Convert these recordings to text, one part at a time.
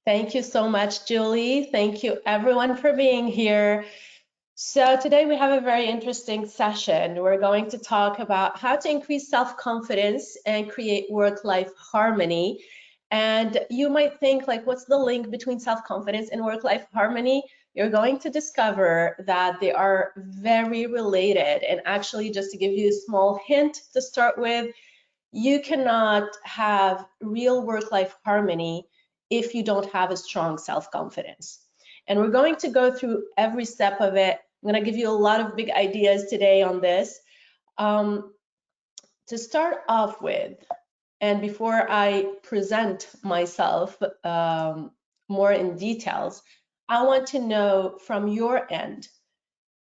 Thank you so much, Julie. Thank you everyone for being here. So today we have a very interesting session. We're going to talk about how to increase self-confidence and create work-life harmony. And you might think, like, what's the link between self-confidence and work-life harmony? You're going to discover that they are very related. And actually, just to give you a small hint to start with, you cannot have real work-life harmony if you don't have a strong self-confidence. And we're going to go through every step of it. I'm going to give you a lot of big ideas today on this. To start off with, and before I present myself more in details, I want to know from your end,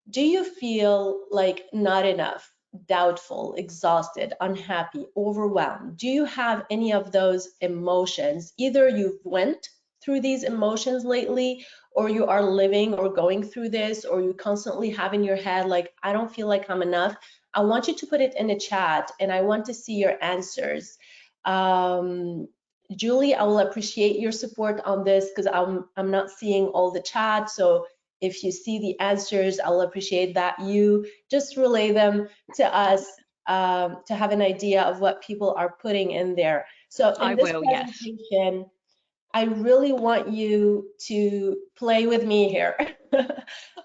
do you feel like not enough, doubtful, exhausted, unhappy, overwhelmed? Do you have any of those emotions? Either you've went through these emotions lately, or you are living or going through this, or you constantly have in your head, like, I don't feel like I'm enough. I want you to put it in the chat, and I want to see your answers. Julie, I will appreciate your support on this because I'm not seeing all the chat. So if you see the answers, I'll appreciate that you just relay them to us to have an idea of what people are putting in there. So in this presentation, yes. I really want you to play with me here.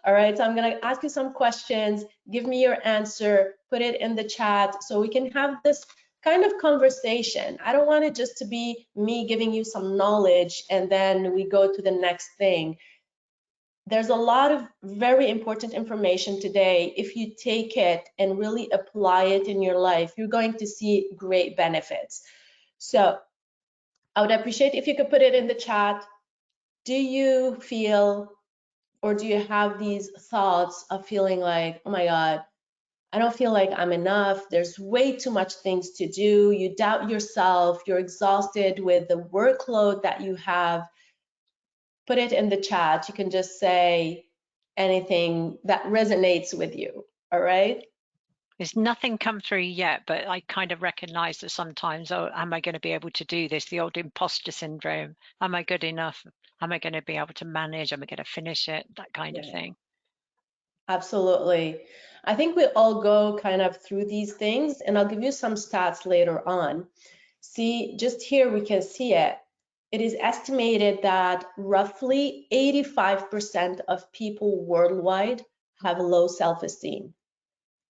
All right, so I'm going to ask you some questions. Give me your answer, put it in the chat so we can have this kind of conversation. I don't want it just to be me giving you some knowledge and then we go to the next thing. There's a lot of very important information today. If you take it and really apply it in your life, you're going to see great benefits. So I would appreciate if you could put it in the chat. Do you feel, or do you have these thoughts of feeling like, oh my God, I don't feel like I'm enough. There's way too much things to do. You doubt yourself. You're exhausted with the workload that you have. Put it in the chat. You can just say anything that resonates with you. All right. There's nothing come through yet, but I kind of recognize that sometimes, oh, am I going to be able to do this? The old imposter syndrome. Am I good enough? Am I going to be able to manage? Am I going to finish it? That kind of thing. Absolutely. I think we all go kind of through these things, and I'll give you some stats later on. See, just here we can see it. It is estimated that roughly 85% of people worldwide have low self-esteem.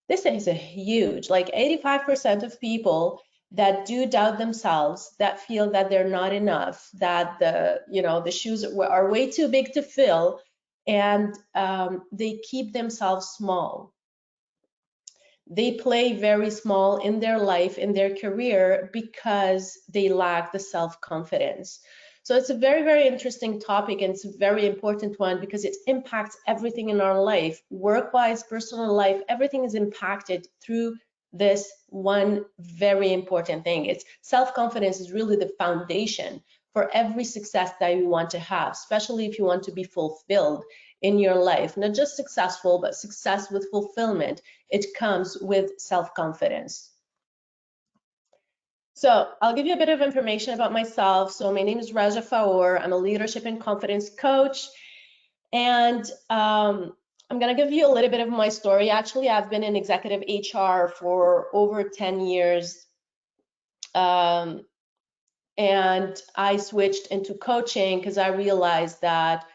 This is a huge, like 85% of people that do doubt themselves, that feel that they're not enough, that the shoes are way too big to fill, and they keep themselves small. They play very small in their life, in their career, because they lack the self-confidence. So it's a very, very interesting topic, and it's a very important one because it impacts everything in our life, work-wise, personal life, everything is impacted through this one very important thing. It's self-confidence is really the foundation for every success that you want to have, especially if you want to be fulfilled in your life, not just successful, but success with fulfillment. It comes with self-confidence. So I'll give you a bit of information about myself. So my name is Raja Faur. I'm a leadership and confidence coach. And I'm going to give you a little bit of my story. Actually, I've been in executive HR for over 10 years. And I switched into coaching because I realized that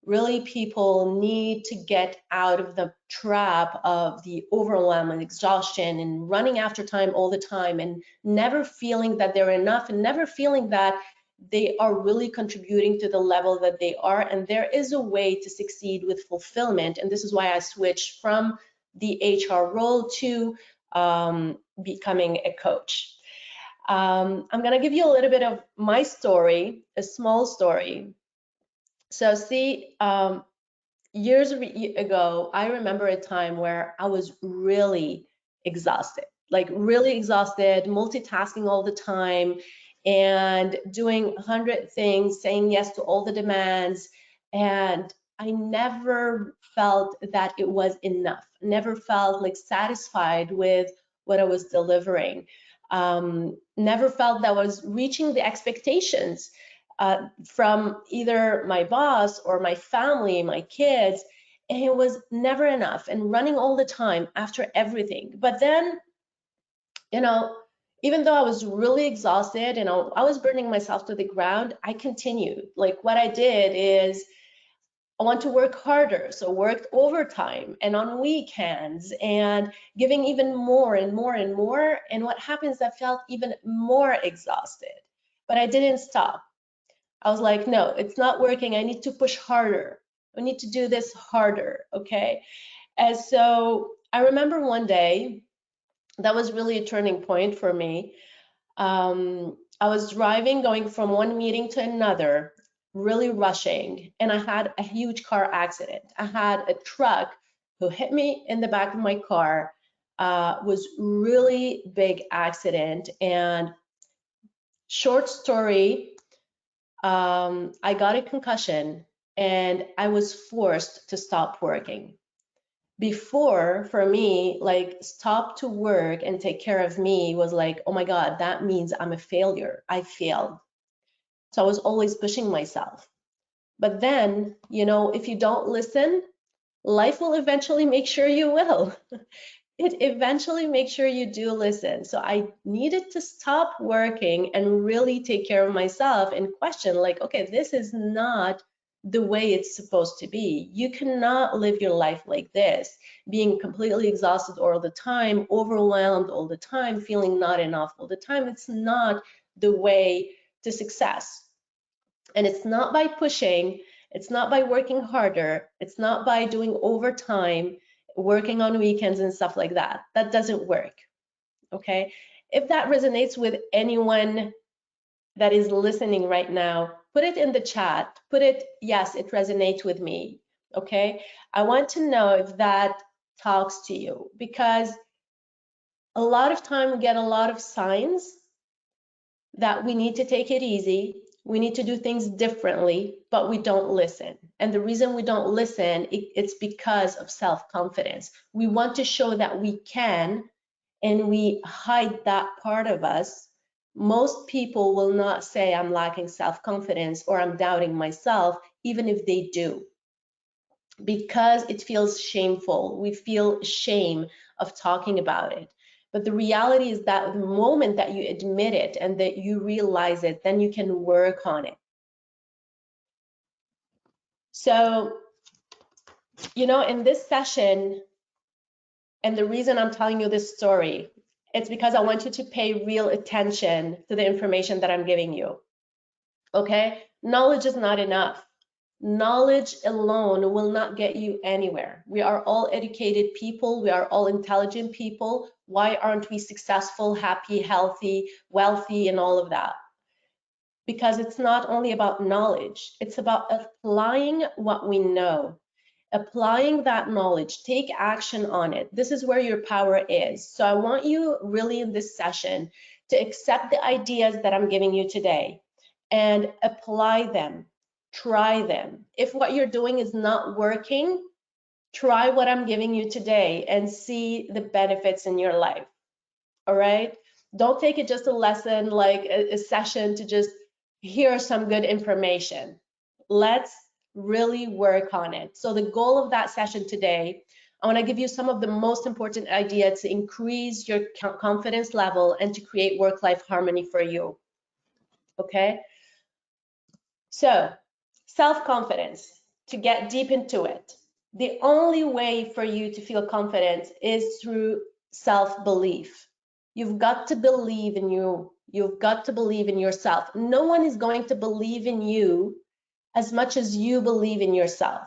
really people need to get out of the trap of the overwhelm and exhaustion and running after time all the time and never feeling that they're enough and never feeling that they are really contributing to the level that they are. And there is a way to succeed with fulfillment. And this is why I switched from the HR role to becoming a coach. I'm going to give you a little bit of my story, a small story. So see, years ago, I remember a time where I was really exhausted, like really exhausted, multitasking all the time and doing 100 things, saying yes to all the demands. And I never felt that it was enough, never felt like satisfied with what I was delivering. Never felt that I was reaching the expectations from either my boss or my family, my kids, and it was never enough and running all the time after everything. But then, you know, even though I was really exhausted and I was burning myself to the ground, I continued. Like what I did is I want to work harder, so worked overtime and on weekends and giving even more and more and more. And what happens, I felt even more exhausted, but I didn't stop. I was like, no, it's not working. I need to push harder. I need to do this harder, okay? And so I remember one day, that was really a turning point for me. I was driving, going from one meeting to another, really rushing, and I had a huge car accident. I had a truck who hit me in the back of my car. Was really big accident. And short story, I got a concussion and I was forced to stop working. Before, for me, like stop to work and take care of me was like, oh my God, that means I'm a failure. I failed. So I was always pushing myself. But then, if you don't listen, life will eventually make sure you will. It eventually makes sure you do listen. So I needed to stop working and really take care of myself and question, like, okay, this is not the way it's supposed to be. You cannot live your life like this, being completely exhausted all the time, overwhelmed all the time, feeling not enough all the time. It's not the way to success. And it's not by pushing, it's not by working harder, it's not by doing overtime, working on weekends and stuff like that. That doesn't work, okay? If that resonates with anyone that is listening right now, put it in the chat. Put it, yes, it resonates with me, okay? I want to know if that talks to you, because a lot of time we get a lot of signs that we need to take it easy, we need to do things differently, but we don't listen. And the reason we don't listen, it's because of self-confidence. We want to show that we can, and we hide that part of us. Most people will not say I'm lacking self-confidence or I'm doubting myself, even if they do, because it feels shameful. We feel shame of talking about it. But the reality is that the moment that you admit it and that you realize it, then you can work on it. So, in this session, and the reason I'm telling you this story, it's because I want you to pay real attention to the information that I'm giving you. Okay? Knowledge is not enough. Knowledge alone will not get you anywhere. We are all educated people. We are all intelligent people. Why aren't we successful, happy, healthy, wealthy, and all of that? Because it's not only about knowledge. It's about applying what we know. Applying that knowledge, take action on it. This is where your power is. So I want you really in this session to accept the ideas that I'm giving you today and apply them. Try them. If what you're doing is not working, try what I'm giving you today and see the benefits in your life. All right? Don't take it just a lesson, like a session to just hear some good information. Let's really work on it. So the goal of that session today, I want to give you some of the most important ideas to increase your confidence level and to create work-life harmony for you. Okay? So, self-confidence, to get deep into it. The only way for you to feel confident is through self-belief. You've got to believe in you. You've got to believe in yourself. No one is going to believe in you as much as you believe in yourself.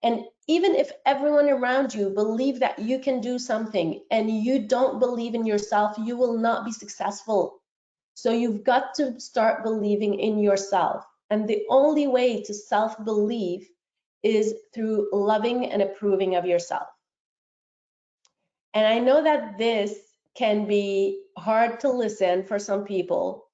And even if everyone around you believe that you can do something and you don't believe in yourself, you will not be successful. So you've got to start believing in yourself. And the only way to self-believe is through loving and approving of yourself. And I know that this can be hard to listen for some people.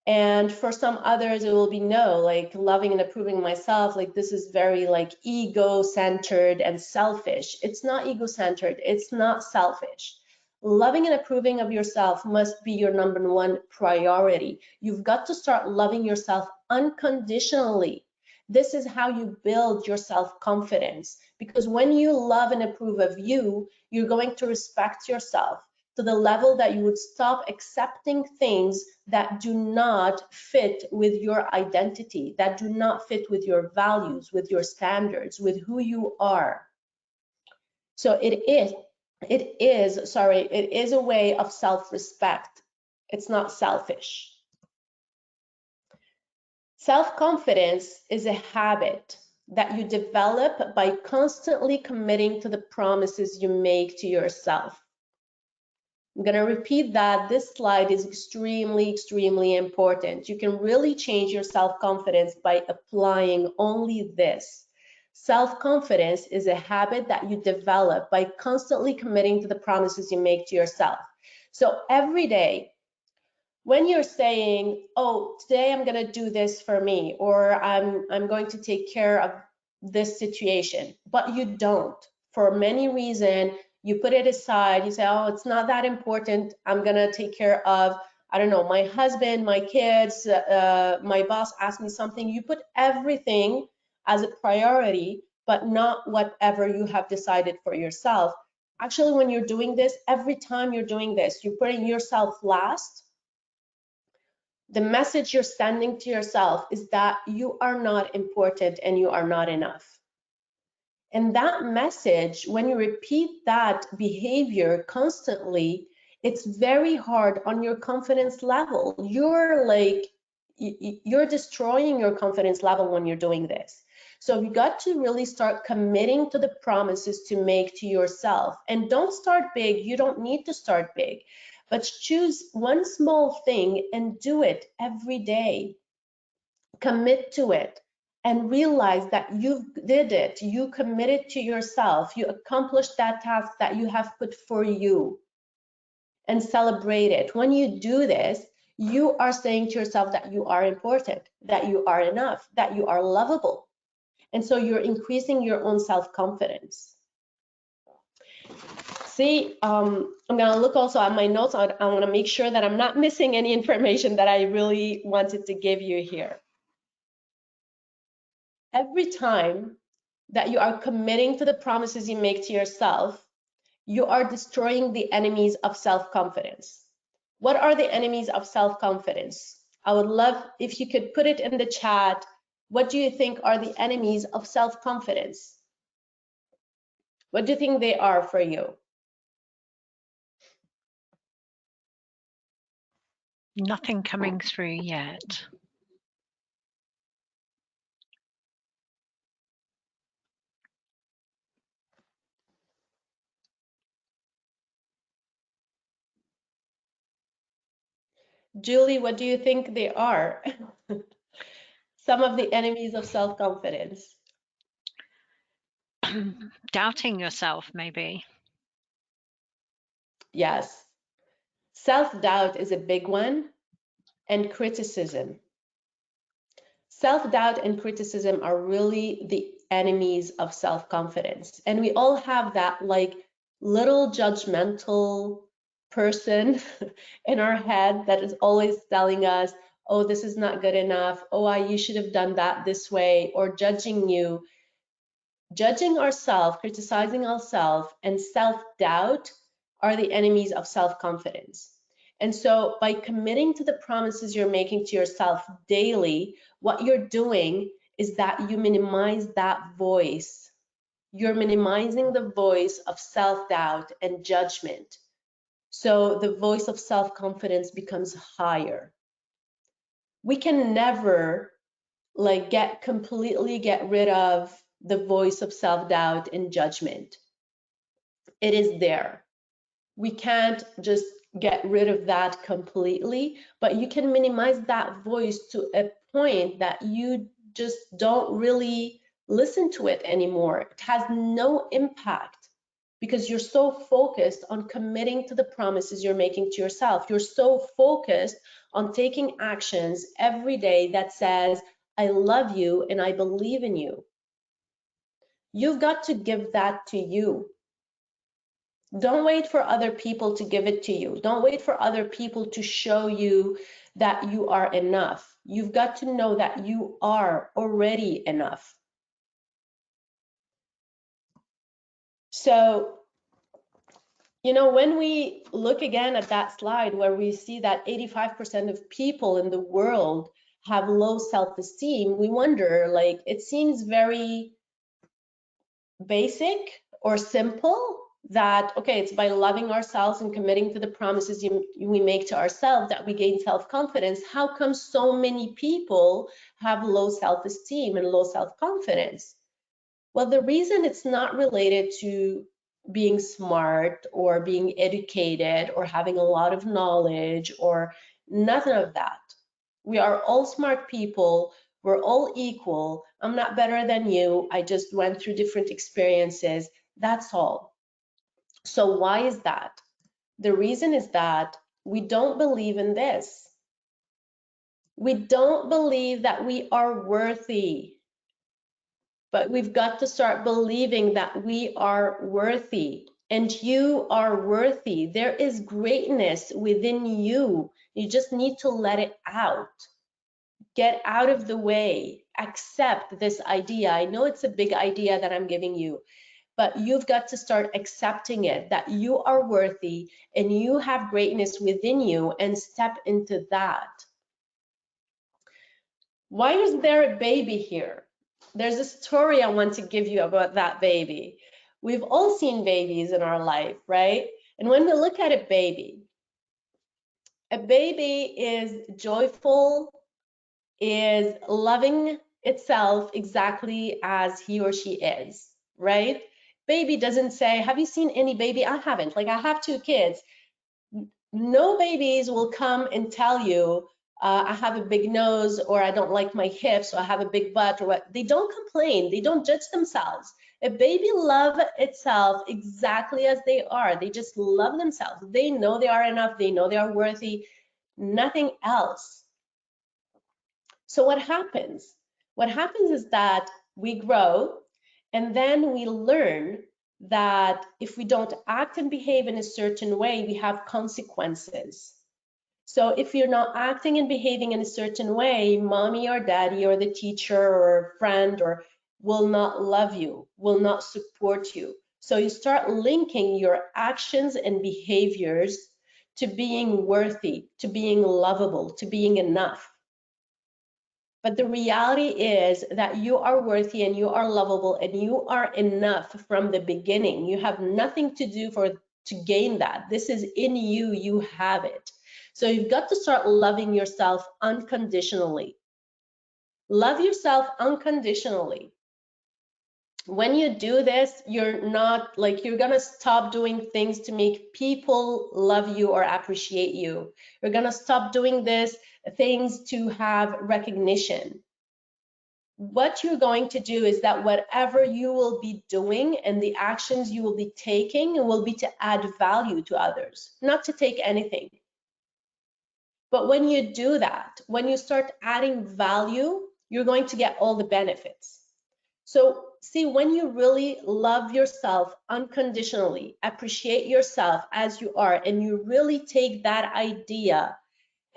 And for some others, it will be no, like loving and approving myself, like this is very like ego-centered and selfish. It's not ego-centered, it's not selfish. Loving and approving of yourself must be your #1 priority. You've got to start loving yourself unconditionally. This is how you build your self-confidence, because when you love and approve of you, you're going to respect yourself to the level that you would stop accepting things that do not fit with your identity, that do not fit with your values, with your standards, with who you are. So it is a way of self-respect. It's not selfish. Self-confidence is a habit that you develop by constantly committing to the promises you make to yourself. I'm going to repeat that. This slide is extremely important. You can really change your self-confidence by applying only this. Self-confidence is a habit that you develop by constantly committing to the promises you make to yourself. So every day, when you're saying, oh, today I'm going to do this for me, or I'm going to take care of this situation, but you don't, for many reasons, you put it aside, you say, oh, it's not that important, I'm going to take care of, I don't know, my husband, my kids, my boss asked me something. You put everything as a priority, but not whatever you have decided for yourself. Actually, when you're doing this, every time you're doing this, you're putting yourself last. The message you're sending to yourself is that you are not important and you are not enough. And that message, when you repeat that behavior constantly, it's very hard on your confidence level. You're destroying your confidence level when you're doing this. So you got to really start committing to the promises to make to yourself. And don't start big. You don't need to start big, but choose one small thing and do it every day. Commit to it and realize that you did it. You committed to yourself. You accomplished that task that you have put for you, and celebrate it. When you do this, you are saying to yourself that you are important, that you are enough, that you are lovable. And so you're increasing your own self-confidence. See, I'm gonna look also at my notes. I wanna make sure that I'm not missing any information that I really wanted to give you here. Every time that you are committing to the promises you make to yourself, you are destroying the enemies of self-confidence. What are the enemies of self-confidence? I would love if you could put it in the chat. What do you think are the enemies of self-confidence? What do you think they are for you? Nothing coming through yet. Julie, what do you think they are? Some of the enemies of self-confidence. Doubting yourself, maybe. Yes. Self-doubt is a big one, and criticism. Self-doubt and criticism are really the enemies of self-confidence. And we all have that like little judgmental person in our head that is always telling us, oh, this is not good enough. Oh, you should have done that this way, or judging you. Judging ourselves, criticizing ourselves, and self-doubt are the enemies of self-confidence. And so by committing to the promises you're making to yourself daily, what you're doing is that you minimize that voice. You're minimizing the voice of self-doubt and judgment. So the voice of self-confidence becomes higher. We can never completely get rid of the voice of self-doubt and judgment. It is there. We can't just get rid of that completely, but you can minimize that voice to a point that you just don't really listen to it anymore. It has no impact because you're so focused on committing to the promises you're making to yourself. You're so focused on taking actions every day that says, I love you and I believe in you. You've got to give that to you. Don't wait for other people to give it to you. Don't wait for other people to show you that you are enough. You've got to know that you are already enough. So, you know, when we look again at that slide where we see that 85% of people in the world have low self-esteem, we wonder, like, it seems very basic or simple that, okay, it's by loving ourselves and committing to the promises we make to ourselves that we gain self-confidence. How come so many people have low self-esteem and low self-confidence? Well, the reason it's not related to being smart or being educated or having a lot of knowledge or nothing of that. We are all smart people. We're all equal. I'm not better than you. I just went through different experiences. That's all. So why is that? The reason is that we don't believe in this. We don't believe that we are worthy. But we've got to start believing that we are worthy, and you are worthy. There is greatness within you. You just need to let it out. Get out of the way. Accept this idea. I know it's a big idea that I'm giving you, but you've got to start accepting it, that you are worthy and you have greatness within you, and step into that. Why is there a baby here? There's a story I want to give you about that baby. We've all seen babies in our life, right? And when we look at a baby is joyful, is loving itself exactly as he or she is, right? Baby doesn't say, have you seen any baby? I haven't. Like, I have 2 kids. No babies will come and tell you, I have a big nose, or I don't like my hips, or I have a big butt, or what. They don't complain. They don't judge themselves. A baby loves itself exactly as they are. They just love themselves. They know they are enough. They know they are worthy. Nothing else. So what happens? What happens is that we grow, and then we learn that if we don't act and behave in a certain way, we have consequences. So if you're not acting and behaving in a certain way, mommy or daddy or the teacher or friend or will not love you, will not support you. So you start linking your actions and behaviors to being worthy, to being lovable, to being enough. But the reality is that you are worthy and you are lovable and you are enough from the beginning. You have nothing to do to gain that. This is in you, you have it. So you've got to start loving yourself unconditionally. Love yourself unconditionally. When you do this, you're not like, you're gonna stop doing things to make people love you or appreciate you. You're gonna stop doing things to have recognition. What you're going to do is that whatever you will be doing and the actions you will be taking will be to add value to others, not to take anything. But when you do that, when you start adding value, you're going to get all the benefits. So see, when you really love yourself unconditionally, appreciate yourself as you are, and you really take that idea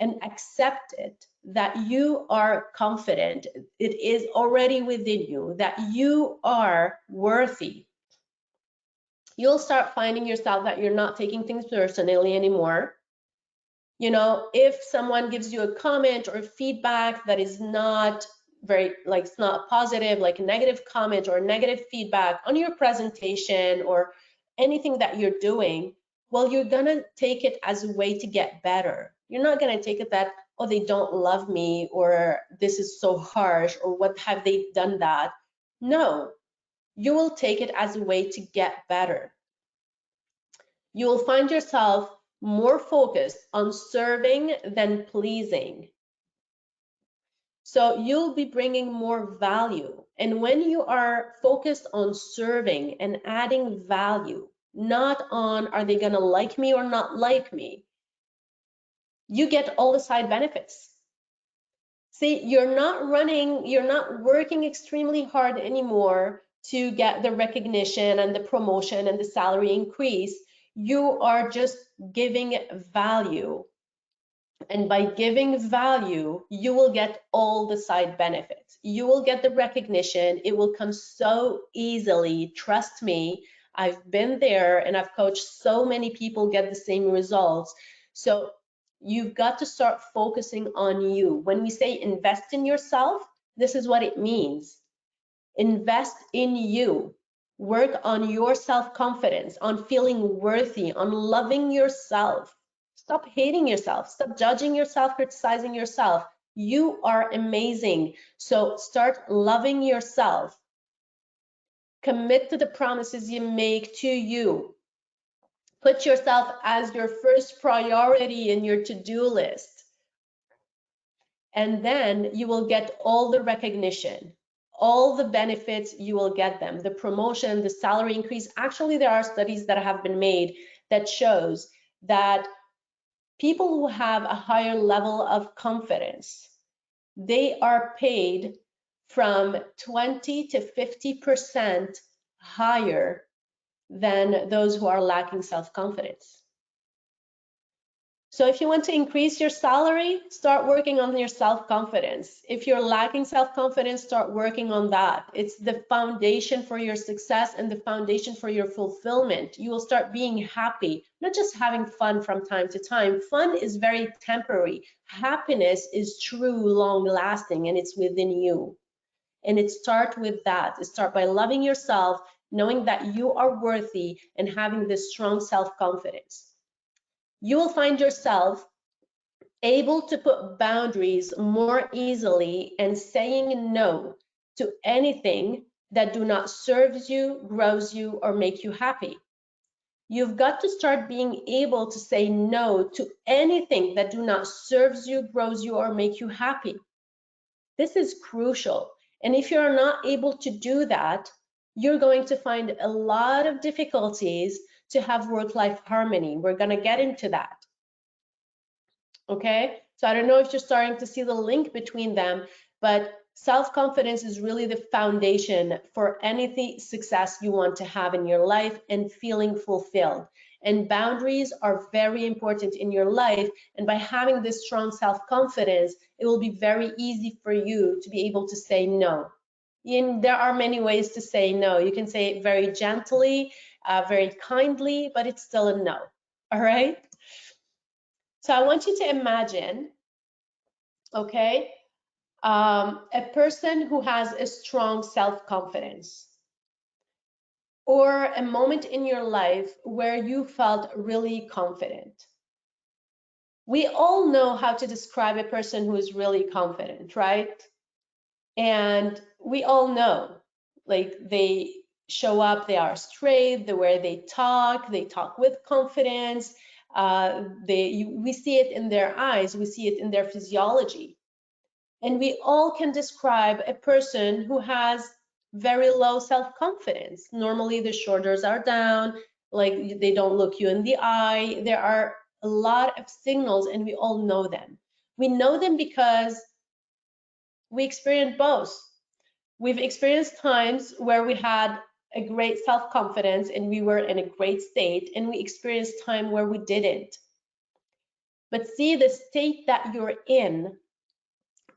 and accept it, that you are confident, it is already within you, that you are worthy, you'll start finding yourself that you're not taking things personally anymore. You know, if someone gives you a comment or feedback that is not very, like, it's not positive, like a negative comment or negative feedback on your presentation or anything that you're doing, well, you're gonna take it as a way to get better. You're not gonna take it that, oh, they don't love me, or this is so harsh, or what have they done that? No, you will take it as a way to get better. You will find yourself more focused on serving than pleasing. So you'll be bringing more value. And when you are focused on serving and adding value, not on are they gonna like me or not like me, you get all the side benefits. See, you're not working extremely hard anymore to get the recognition and the promotion and the salary increase. You are just giving value. And by giving value, you will get all the side benefits. You will get the recognition. It will come so easily. Trust me, I've been there and I've coached so many people get the same results. So you've got to start focusing on you. When we say invest in yourself, this is what it means. Invest in you. Work on your self-confidence, on feeling worthy, on loving yourself. Stop hating yourself. Stop judging yourself, criticizing yourself. You are amazing. So start loving yourself. Commit to the promises you make to you. Put yourself as your first priority in your to-do list. And then you will get all the recognition, all the benefits, you will get them. The promotion, the salary increase. Actually, there are studies that have been made that shows that people who have a higher level of confidence, they are paid from 20 to 50% higher than those who are lacking self-confidence. So if you want to increase your salary, start working on your self-confidence. If you're lacking self-confidence, start working on that. It's the foundation for your success and the foundation for your fulfillment. You will start being happy, not just having fun from time to time. Fun is very temporary. Happiness is true, long-lasting, and it's within you. And it starts with that. It starts by loving yourself, knowing that you are worthy, and having this strong self-confidence. You will find yourself able to put boundaries more easily and saying no to anything that do not serve you, grows you, or make you happy. You've got to start being able to say no to anything that do not serves you, grows you, or make you happy. This is crucial. And if you're not able to do that, you're going to find a lot of difficulties to have work-life harmony. We're going to get into that. Okay, so I don't know if you're starting to see the link between them, but self-confidence is really the foundation for any success you want to have in your life and feeling fulfilled. And boundaries are very important in your life. And by having this strong self-confidence, it will be very easy for you to be able to say no. And there are many ways to say no. You can say it very gently, very kindly, but it's still a no. All right. So I want you to imagine, okay, a person who has a strong self-confidence, or a moment in your life where you felt really confident. We all know how to describe a person who is really confident, right? And we all know, like, they show up, they are straight, the way they talk with confidence. We see it in their eyes, we see it in their physiology. And we all can describe a person who has very low self-confidence. Normally the shoulders are down, like they don't look you in the eye. There are a lot of signals and we all know them. We know them because we experience both. We've experienced times where we had a great self-confidence and we were in a great state, and we experienced time where we didn't. But see, the state that you're in,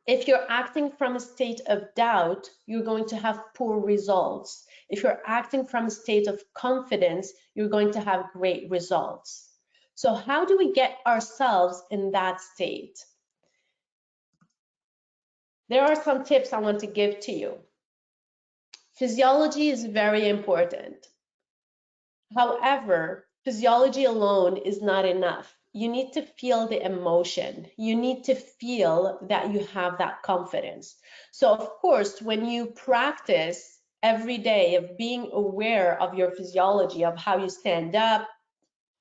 if you're acting from a state of doubt, you're going to have poor results. If you're acting from a state of confidence, you're going to have great results. So how do we get ourselves in that state? There are some tips I want to give to you. Physiology is very important. However, physiology alone is not enough. You need to feel the emotion. You need to feel that you have that confidence. So of course, when you practice every day of being aware of your physiology, of how you stand up,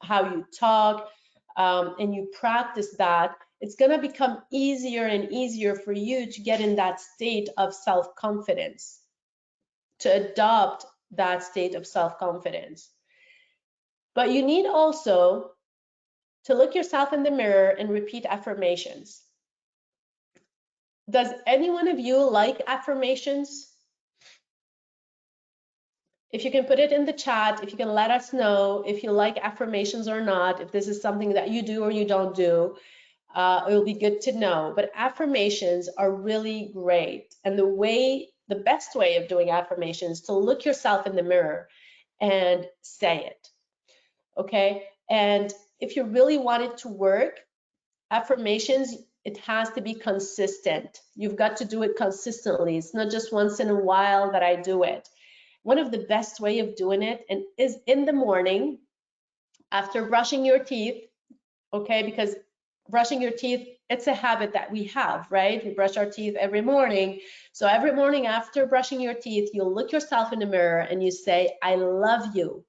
how you talk, and you practice that, it's going to become easier and easier for you to get in that state of self-confidence, to adopt that state of self-confidence. But you need also to look yourself in the mirror and repeat affirmations. Does any one of you like affirmations? If you can put it in the chat, if you can let us know if you like affirmations or not, if this is something that you do or you don't do, it will be good to know. But affirmations are really great. And the best way of doing affirmations is to look yourself in the mirror and say it, okay? And if you really want it to work, affirmations, it has to be consistent. You've got to do it consistently. It's not just once in a while that I do it. One of the best way of doing it and is in the morning after brushing your teeth, okay? Because brushing your teeth, it's a habit that we have, right? We brush our teeth every morning. So every morning after brushing your teeth, you'll look yourself in the mirror and you say, I love you.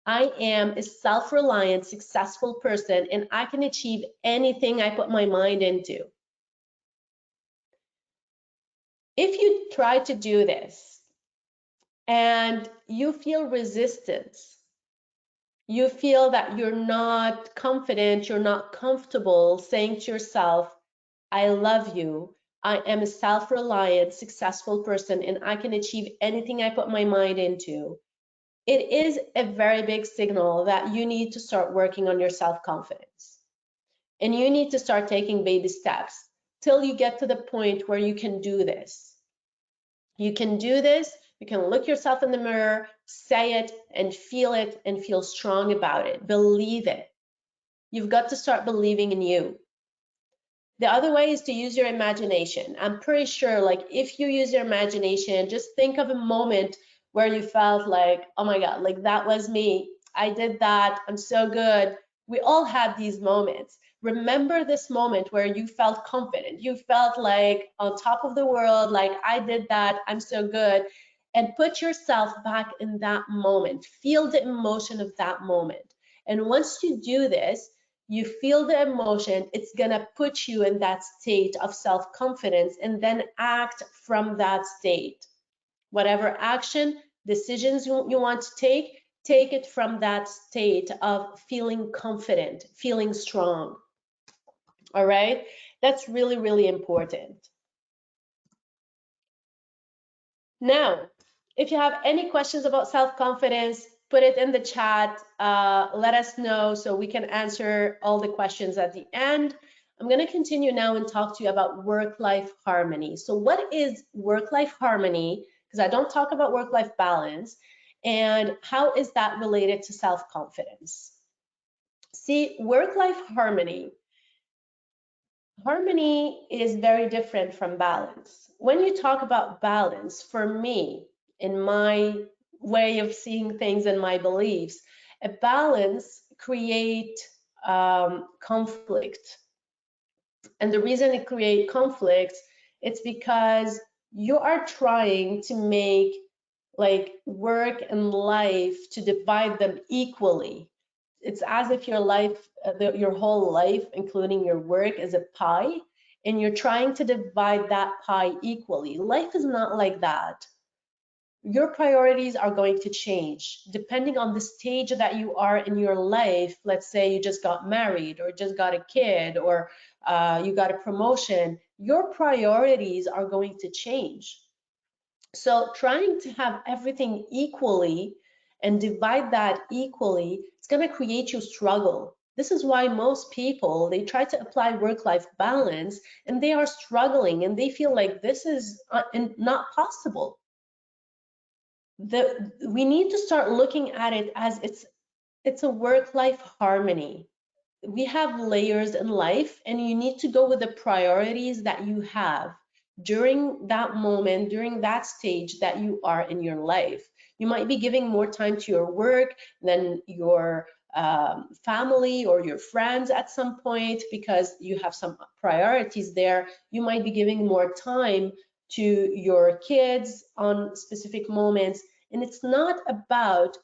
I am a self-reliant, successful person, and I can achieve anything I put my mind into. If you try to do this and you feel resistance, you feel that you're not confident, you're not comfortable saying to yourself, I love you, I am a self-reliant, successful person, and I can achieve anything I put my mind into, it is a very big signal that you need to start working on your self-confidence. And you need to start taking baby steps till you get to the point where you can do this. You can do this, you can look yourself in the mirror, say it, and feel strong about it. Believe it. You've got to start believing in you. The other way is to use your imagination. I'm pretty sure, like, if you use your imagination, just think of a moment where you felt like, oh my God, like that was me. I did that. I'm so good. We all have these moments. Remember this moment where you felt confident. You felt like on top of the world, like I did that. I'm so good. And put yourself back in that moment. Feel the emotion of that moment. And once you do this, you feel the emotion, it's gonna put you in that state of self-confidence and then act from that state. Whatever action, decisions you want to take it from that state of feeling confident, feeling strong. All right, that's really, really important. Now, if you have any questions about self-confidence, put it in the chat. Let us know so we can answer all the questions at the end. I'm going to continue now and talk to you about work-life harmony. So what is work-life harmony? Because I don't talk about work-life balance. And how is that related to self-confidence? See, work-life harmony is very different from balance. When you talk about balance, for me, in my way of seeing things and my beliefs, a balance creates conflict. And the reason it creates conflicts, it's because you are trying to make like work and life to divide them equally. It's as if your life, your whole life, including your work, is a pie, and you're trying to divide that pie equally. Life is not like that. Your priorities are going to change depending on the stage that you are in your life. Let's say you just got married or just got a kid or you got a promotion. Your priorities are going to change. So trying to have everything equally and divide that equally, it's going to create you struggle. This is why most people, they try to apply work-life balance and they are struggling and they feel like this is not possible. We need to start looking at it as it's a work-life harmony. We have layers in life and you need to go with the priorities that you have during that moment, during that stage that you are in your life. You might be giving more time to your work than your family or your friends at some point because you have some priorities there. You might be giving more time to your kids on specific moments. And it's not about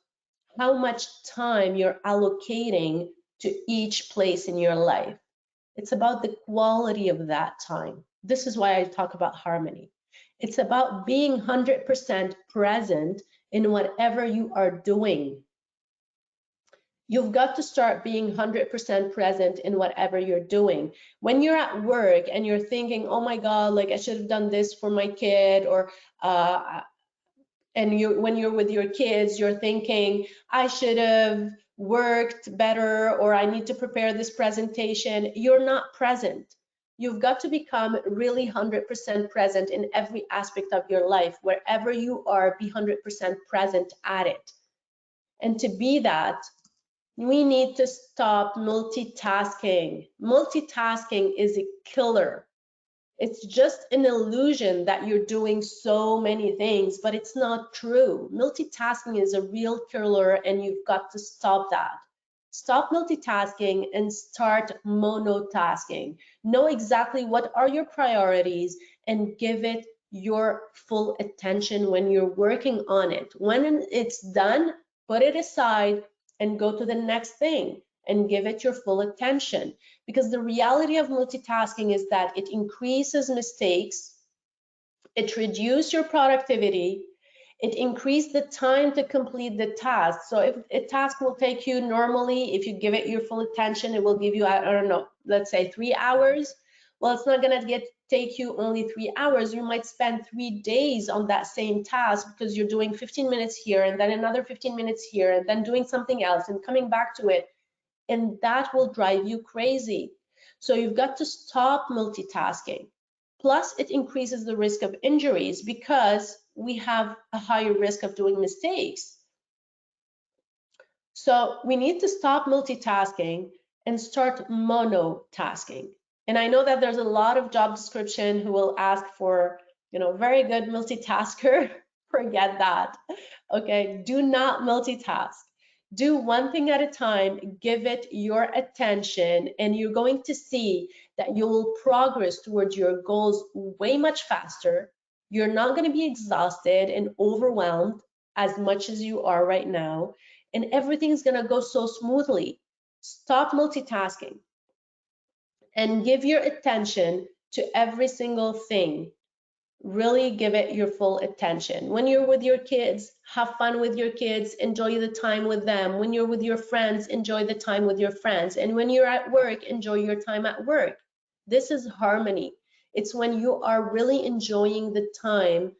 how much time you're allocating to each place in your life. It's about the quality of that time. This is why I talk about harmony. It's about being 100% present in whatever you are doing. You've got to start being 100% present in whatever you're doing. When you're at work and you're thinking, oh my God, like I should have done this for my kid, or And when you're with your kids, you're thinking, I should have worked better, or I need to prepare this presentation. You're not present. You've got to become really 100% present in every aspect of your life. Wherever you are, be 100% present at it. And to be that, we need to stop multitasking. Multitasking is a killer. It's just an illusion that you're doing so many things, but it's not true. Multitasking is a real killer, and you've got to stop that. Stop multitasking and start monotasking. Know exactly what are your priorities and give it your full attention when you're working on it. When it's done, put it aside and go to the next thing and give it your full attention. Because the reality of multitasking is that it increases mistakes, it reduces your productivity, it increases the time to complete the task. So if a task will take you normally, if you give it your full attention, it will give you, I don't know, let's say 3 hours. Well, it's not gonna take you only 3 hours. You might spend 3 days on that same task because you're doing 15 minutes here and then another 15 minutes here and then doing something else and coming back to it. And that will drive you crazy. So you've got to stop multitasking. Plus, it increases the risk of injuries because we have a higher risk of doing mistakes. So we need to stop multitasking and start monotasking. And I know that there's a lot of job description who will ask for, very good multitasker. Forget that. Okay, do not multitask. Do one thing at a time, give it your attention, and you're going to see that you will progress towards your goals way much faster. You're not going to be exhausted and overwhelmed as much as you are right now, and everything's going to go so smoothly. Stop multitasking and give your attention to every single thing. Really give it your full attention. When you're with your kids, have fun with your kids, enjoy the time with them. When you're with your friends, enjoy the time with your friends. And when you're at work, enjoy your time at work. This is harmony. It's when you are really enjoying the time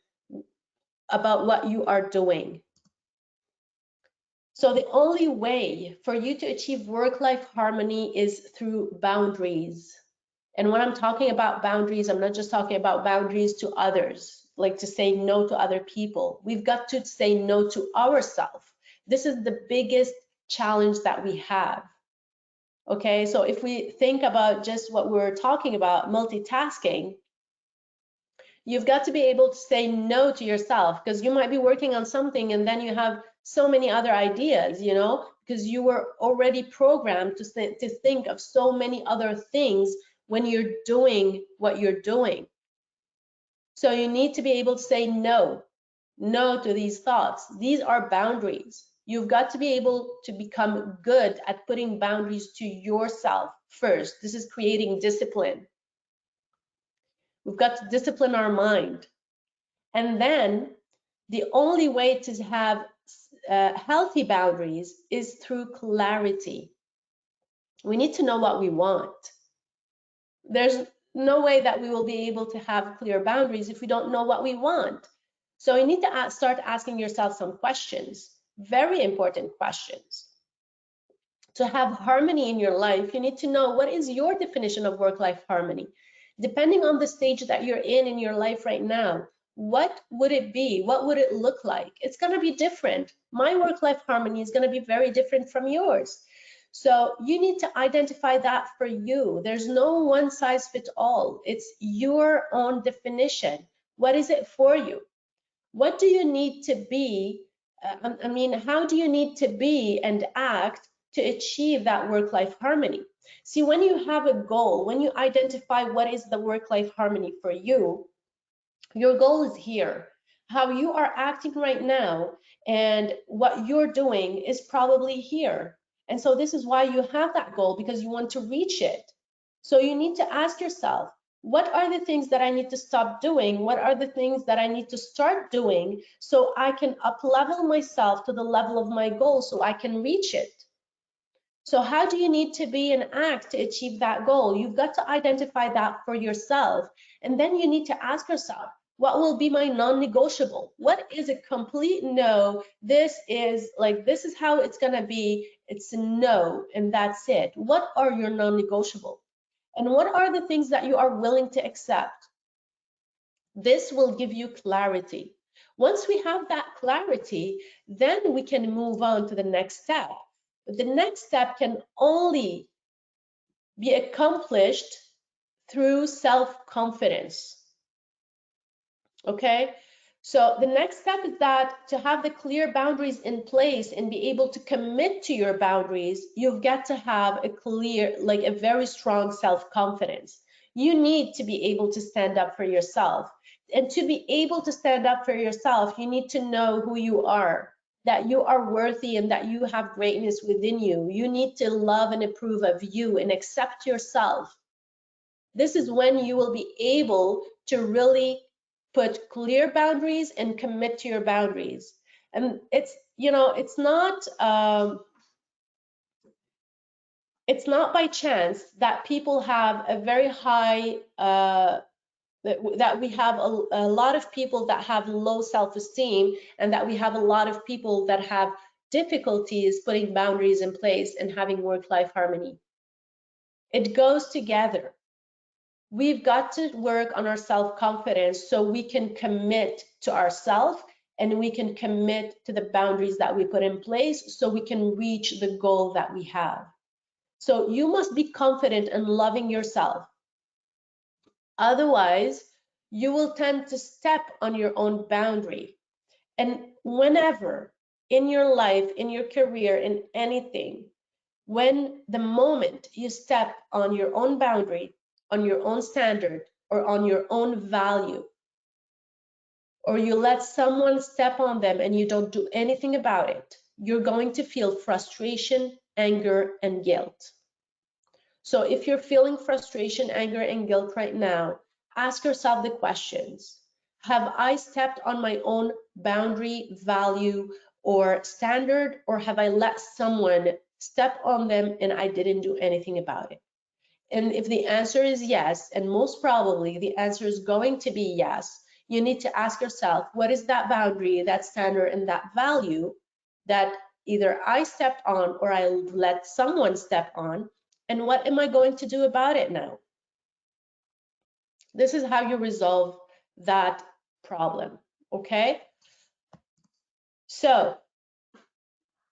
about what you are doing. So the only way for you to achieve work-life harmony is through boundaries. And when I'm talking about boundaries, I'm not just talking about boundaries to others, like to say no to other people. We've got to say no to ourselves. This is the biggest challenge that we have. Okay, so if we think about just what we're talking about, multitasking, you've got to be able to say no to yourself, because you might be working on something and then you have so many other ideas, because you were already programmed to think of so many other things when you're doing what you're doing. So you need to be able to say no to these thoughts. These are boundaries. You've got to be able to become good at putting boundaries to yourself first. This is creating discipline. We've got to discipline our mind. And then the only way to have healthy boundaries is through clarity. We need to know what we want. There's no way that we will be able to have clear boundaries if we don't know what we want. So you need to start asking yourself some questions, very important questions. To have harmony in your life, you need to know what is your definition of work-life harmony. Depending on the stage that you're in your life right now, what would it be? What would it look like? It's going to be different. My work-life harmony is going to be very different from yours. So you need to identify that for you. There's no one size fits all. It's your own definition. What is it for you? What do you need to be? How do you need to be and act to achieve that work-life harmony? See, when you have a goal, when you identify what is the work-life harmony for you, your goal is here. How you are acting right now and what you're doing is probably here. And so this is why you have that goal, because you want to reach it. So you need to ask yourself, what are the things that I need to stop doing? What are the things that I need to start doing so I can up-level myself to the level of my goal so I can reach it? So how do you need to be and act to achieve that goal? You've got to identify that for yourself. And then you need to ask yourself, What will be my non-negotiable? What is a complete no? This is how it's gonna be. It's a no, and that's it. What are your non-negotiable? And what are the things that you are willing to accept? This will give you clarity. Once we have that clarity, then we can move on to the next step. But the next step can only be accomplished through self-confidence. Okay? So the next step is that to have the clear boundaries in place and be able to commit to your boundaries, you've got to have a clear, like a very strong self-confidence. You need to be able to stand up for yourself. And to be able to stand up for yourself, you need to know who you are, that you are worthy and that you have greatness within you. You need to love and approve of you and accept yourself. This is when you will be able to really put clear boundaries and commit to your boundaries. And it's, it's not by chance that people have a very high, that we have a lot of people that have low self-esteem, and that we have a lot of people that have difficulties putting boundaries in place and having work-life harmony. It goes together. We've got to work on our self-confidence so we can commit to ourselves and we can commit to the boundaries that we put in place so we can reach the goal that we have. So you must be confident in loving yourself. Otherwise, you will tend to step on your own boundary. And whenever in your life, in your career, in anything, when the moment you step on your own boundary, on your own standard, or on your own value, or you let someone step on them and you don't do anything about it, you're going to feel frustration, anger, and guilt. So if you're feeling frustration, anger, and guilt right now, ask yourself the questions. Have I stepped on my own boundary, value, or standard, or have I let someone step on them and I didn't do anything about it? And if the answer is yes, and most probably the answer is going to be yes, you need to ask yourself, what is that boundary, that standard, and that value that either I stepped on or I let someone step on, and what am I going to do about it now? This is how you resolve that problem, okay? So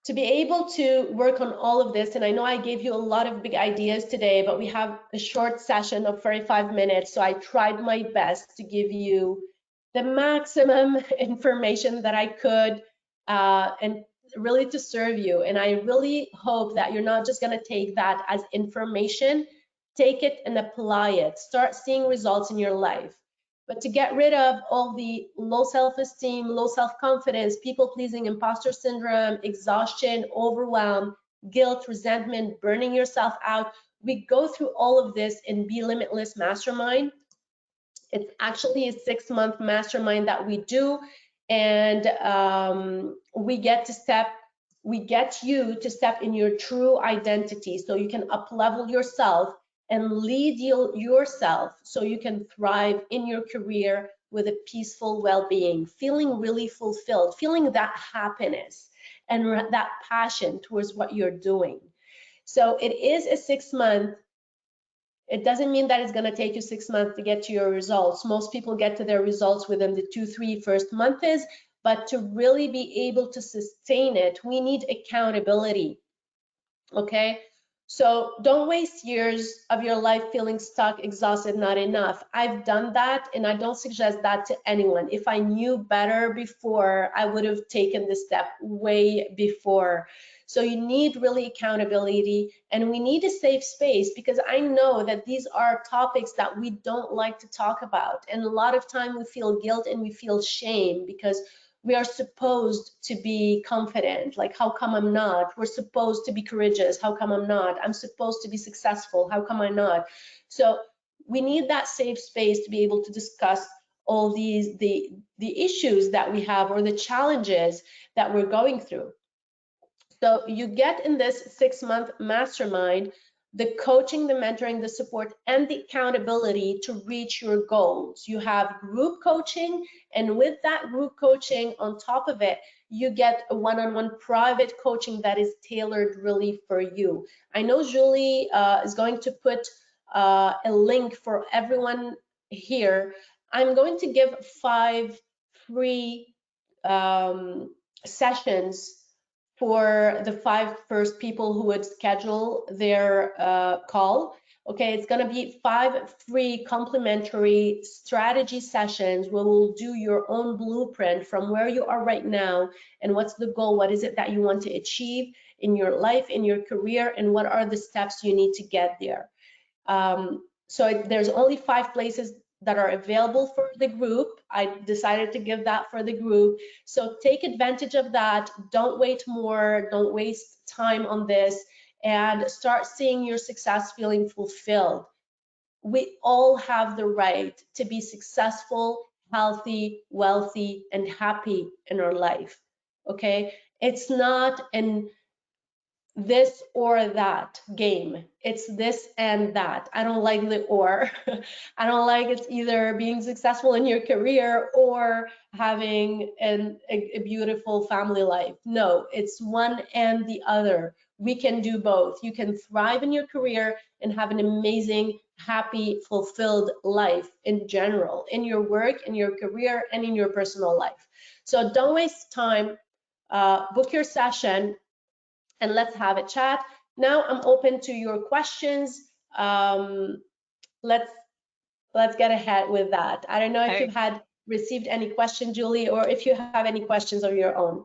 to be able to work on all of this, and I know I gave you a lot of big ideas today, but we have a short session of 45 minutes, so I tried my best to give you the maximum information that I could, and really to serve you. And I really hope that you're not just going to take that as information, take it and apply it, start seeing results in your life. But to get rid of all the low self-esteem, low self-confidence, people-pleasing, imposter syndrome, exhaustion, overwhelm, guilt, resentment, burning yourself out, we go through all of this in Be Limitless Mastermind. It's actually a 6-month mastermind that we do, and we get you to step in your true identity so you can up-level yourself and lead yourself so you can thrive in your career with a peaceful well-being, feeling really fulfilled, feeling that happiness and that passion towards what you're doing. So it is a 6-month. It doesn't mean that it's going to take you 6 months to get to your results. Most people get to their results within the 2-3 first months, but to really be able to sustain it, we need accountability. Okay? So don't waste years of your life feeling stuck, exhausted, not enough. I've done that, and I don't suggest that to anyone. If I knew better before, I would have taken this step way before. So you need really accountability, and we need a safe space, because I know that these are topics that we don't like to talk about. And a lot of time we feel guilt and we feel shame because we are supposed to be confident. Like, how come I'm not? We're supposed to be courageous. How come I'm not? I'm supposed to be successful. How come I'm not? So we need that safe space to be able to discuss all these, the issues that we have or the challenges that we're going through. So you get in this 6-month mastermind the coaching, the mentoring, the support, and the accountability to reach your goals. You have group coaching, and with that group coaching on top of it, you get a one-on-one private coaching that is tailored really for you. I know Julie is going to put a link for everyone here. I'm going to give 5 free sessions for the 5 first people who would schedule their call. Okay, it's going to be 5 free complimentary strategy sessions where we'll do your own blueprint from where you are right now and what's the goal, what is it that you want to achieve in your life, in your career, and what are the steps you need to get there. So there's only 5 places that are available for the group. I decided to give that for the group. So take advantage of that. Don't wait more. Don't waste time on this, and start seeing your success feeling fulfilled. We all have the right to be successful, healthy, wealthy, and happy in our life. Okay? It's not an this or that game. It's this and that. I don't like the or. I don't like it's either being successful in your career or having a beautiful family life. No, it's one and the other. We can do both. You can thrive in your career and have an amazing, happy, fulfilled life in general, in your work, in your career, and in your personal life. So don't waste time. Book your session and let's have a chat. Now I'm open to your questions. Let's get ahead with that. I don't know if you've had received any question, Julie, or if you have any questions of your own.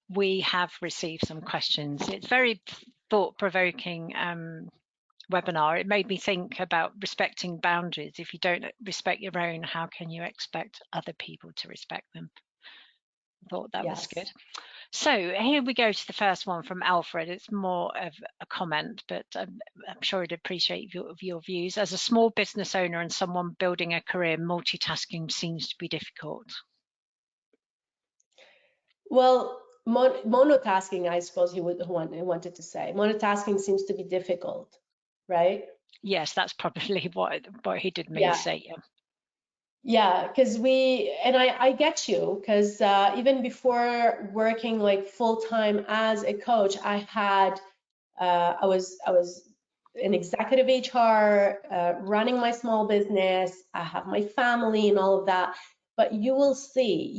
We have received some questions. It's very thought-provoking webinar. It made me think about respecting boundaries. If you don't respect your own, how can you expect other people to respect them? I thought that was good. So here we go to the first one from Alfred. It's more of a comment, but I'm sure he'd appreciate your views. As a small business owner and someone building a career, multitasking seems to be difficult. Well, monotasking, I suppose he wanted to say. Monotasking seems to be difficult, right? Yes, that's probably what he did mean to say. Yeah. Yeah, because I get you, because even before working like full time as a coach, I was an executive HR, running my small business. I have my family and all of that. But you will see,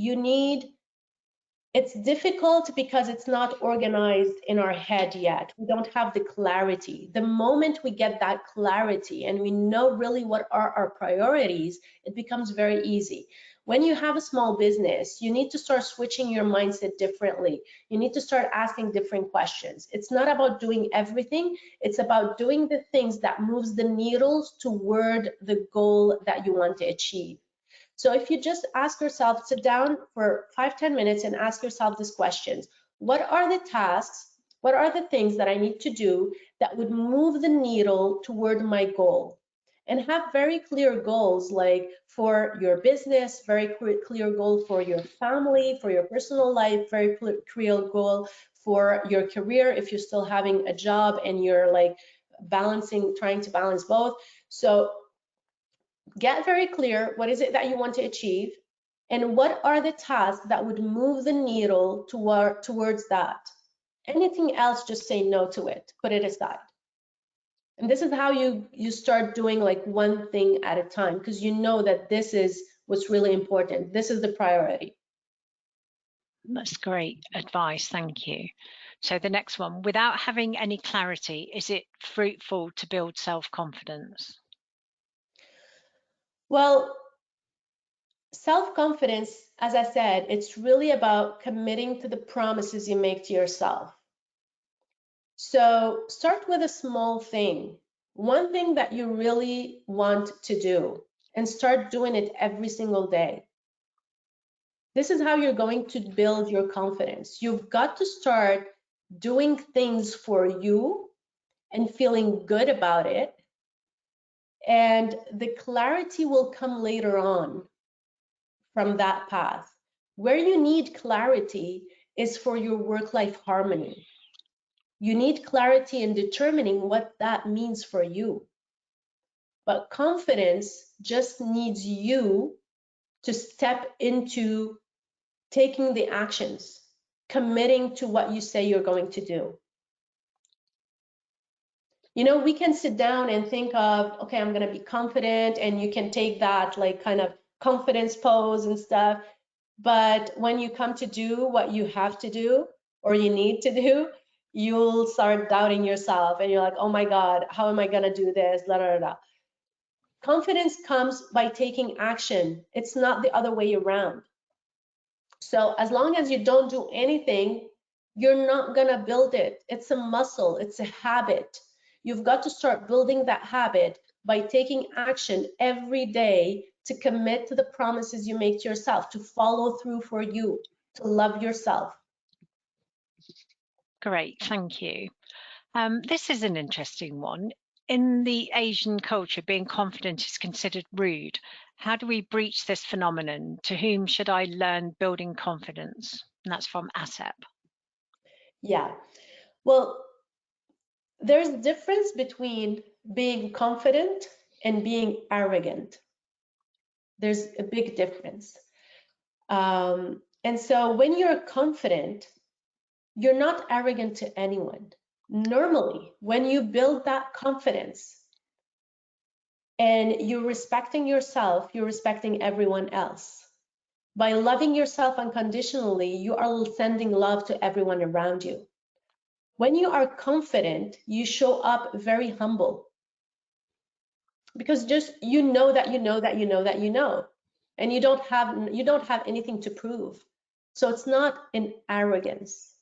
it's difficult because it's not organized in our head yet. We don't have the clarity. The moment we get that clarity and we know really what are our priorities, it becomes very easy. When you have a small business, you need to start switching your mindset differently. You need to start asking different questions. It's not about doing everything. It's about doing the things that moves the needles toward the goal that you want to achieve. So if you just ask yourself, sit down for 5-10 minutes and ask yourself these questions. What are the tasks? What are the things that I need to do that would move the needle toward my goal? And have very clear goals, like for your business, very clear goal for your family, for your personal life, very clear goal for your career if you're still having a job and you're like trying to balance both. So get very clear, what is it that you want to achieve, and what are the tasks that would move the needle towards that. Anything else, just say no to it, put it aside. And this is how you start doing like one thing at a time, because you know that this is what's really important. This is the priority. That's great advice, thank you. So the next one, without having any clarity, is it fruitful to build self-confidence? Well, self-confidence, as I said, it's really about committing to the promises you make to yourself. So start with a small thing, one thing that you really want to do, and start doing it every single day. This is how you're going to build your confidence. You've got to start doing things for you and feeling good about it. And the clarity will come later on from that path. Where you need clarity is for your work-life harmony. You need clarity in determining what that means for you. But confidence just needs you to step into taking the actions, committing to what you say you're going to do. You know, we can sit down and think of, okay, I'm going to be confident, and you can take that like kind of confidence pose and stuff. But when you come to do what you have to do or you need to do, you'll start doubting yourself and you're like, oh my God, how am I going to do this? La, la, la. Confidence comes by taking action. It's not the other way around. So as long as you don't do anything, you're not going to build it. It's a muscle, it's a habit. You've got to start building that habit by taking action every day to commit to the promises you make to yourself, to follow through for you, to love yourself. Great, thank you. This is an interesting one. In the Asian culture, being confident is considered rude. How do we breach this phenomenon? To whom should I learn building confidence? And that's from ASEP. Yeah, well, there's a difference between being confident and being arrogant. There's a big difference. And so when you're confident, you're not arrogant to anyone. Normally, when you build that confidence and you're respecting yourself, you're respecting everyone else. By loving yourself unconditionally, you are sending love to everyone around you. When you are confident, you show up very humble, because just you know that you know that you know that you know, and you don't have anything to prove. So it's not an arrogance.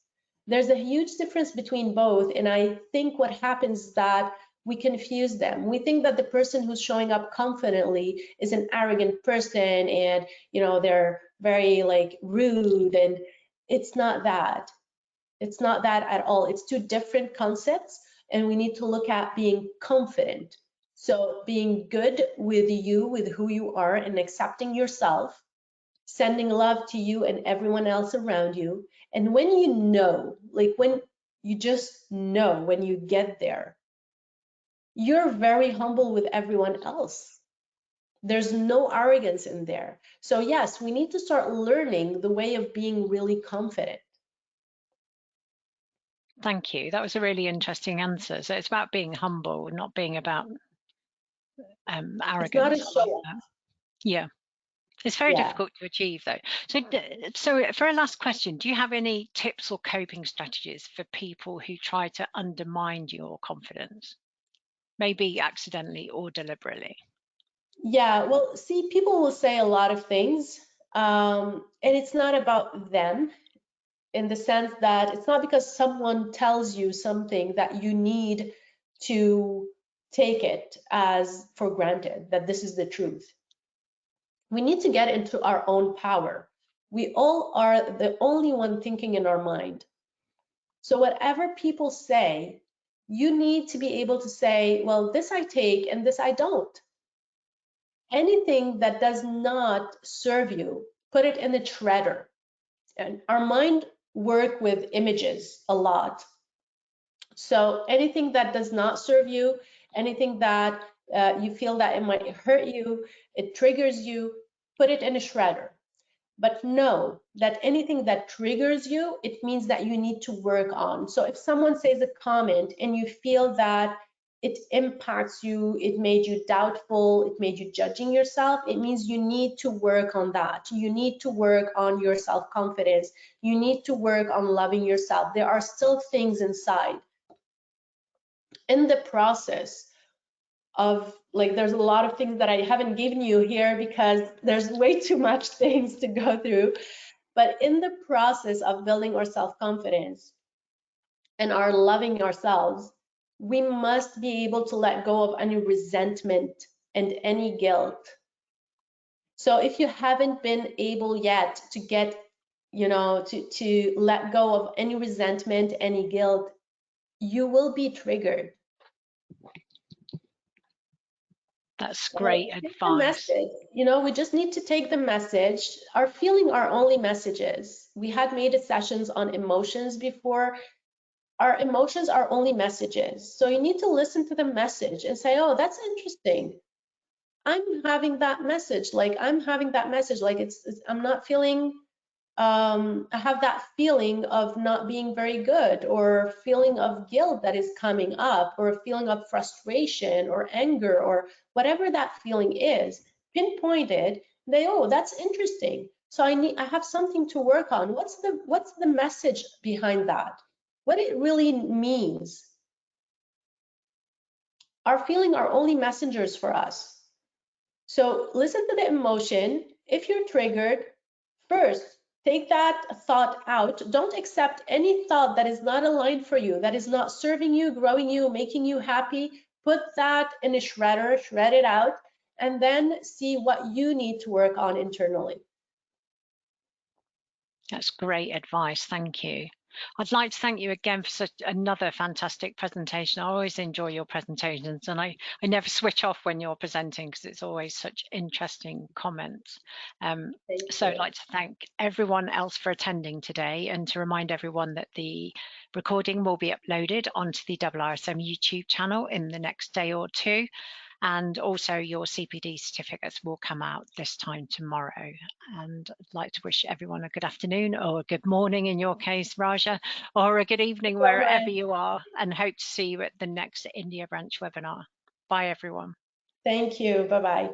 There's a huge difference between both, and I think what happens is that we confuse them. We think that the person who's showing up confidently is an arrogant person, and you know, they're very like rude, and it's not that. It's not that at all. It's two different concepts, and we need to look at being confident. So being good with you, with who you are, and accepting yourself, sending love to you and everyone else around you. And when you know, like when you just know, when you get there, you're very humble with everyone else. There's no arrogance in there. So yes, we need to start learning the way of being really confident. Thank you. That was a really interesting answer. So it's about being humble, not being about arrogance. It's not a show off. Yeah. It's very Yeah. difficult to achieve, though. So for a last question, do you have any tips or coping strategies for people who try to undermine your confidence, maybe accidentally or deliberately? Yeah, well, see, people will say a lot of things, and it's not about them, in the sense that it's not because someone tells you something that you need to take it as for granted that this is the truth. We need to get into our own power. We all are the only one thinking in our mind. So whatever people say, you need to be able to say, well, this I take and this I don't. Anything that does not serve you, put it in the shredder. And our mind work with images a lot. So anything that does not serve you, anything that you feel that it might hurt you, it triggers you, put it in a shredder. But know that anything that triggers you, it means that you need to work on. So if someone says a comment and you feel that it impacts you, it made you doubtful, it made you judging yourself, it means you need to work on that. You need to work on your self-confidence. You need to work on loving yourself. There are still things inside. In the process of, like, there's a lot of things that I haven't given you here because there's way too much things to go through. But in the process of building our self-confidence and our loving ourselves, we must be able to let go of any resentment and any guilt. So if you haven't been able yet to get, to let go of any resentment, any guilt, you will be triggered. That's So great take the advice. message. We just need to take the message. Our feeling are only messages. We had made sessions on emotions before. our emotions are only messages. So you need to listen to the message and say, oh, that's interesting. I'm having that message. Like I'm having that message. Like I'm not feeling, I have that feeling of not being very good, or feeling of guilt that is coming up, or a feeling of frustration or anger, or whatever that feeling is, pinpoint it. They, oh, that's interesting. So I have something to work on. What's the message behind that? What it really means. Our feelings are only messengers for us. So listen to the emotion. If you're triggered, first, take that thought out. Don't accept any thought that is not aligned for you, that is not serving you, growing you, making you happy. Put that in a shredder, shred it out, and then see what you need to work on internally. That's great advice. Thank you. I'd like to thank you again for such another fantastic presentation. I always enjoy your presentations, and I never switch off when you're presenting because it's always such interesting comments. So I'd like to thank everyone else for attending today, and to remind everyone that the recording will be uploaded onto the IIRSM YouTube channel in the next day or two. And also your CPD certificates will come out this time tomorrow. And I'd like to wish everyone a good afternoon, or a good morning in your case, Raja, or a good evening wherever you are, and hope to see you at the next India branch webinar. Bye, everyone. Thank you. Bye-bye.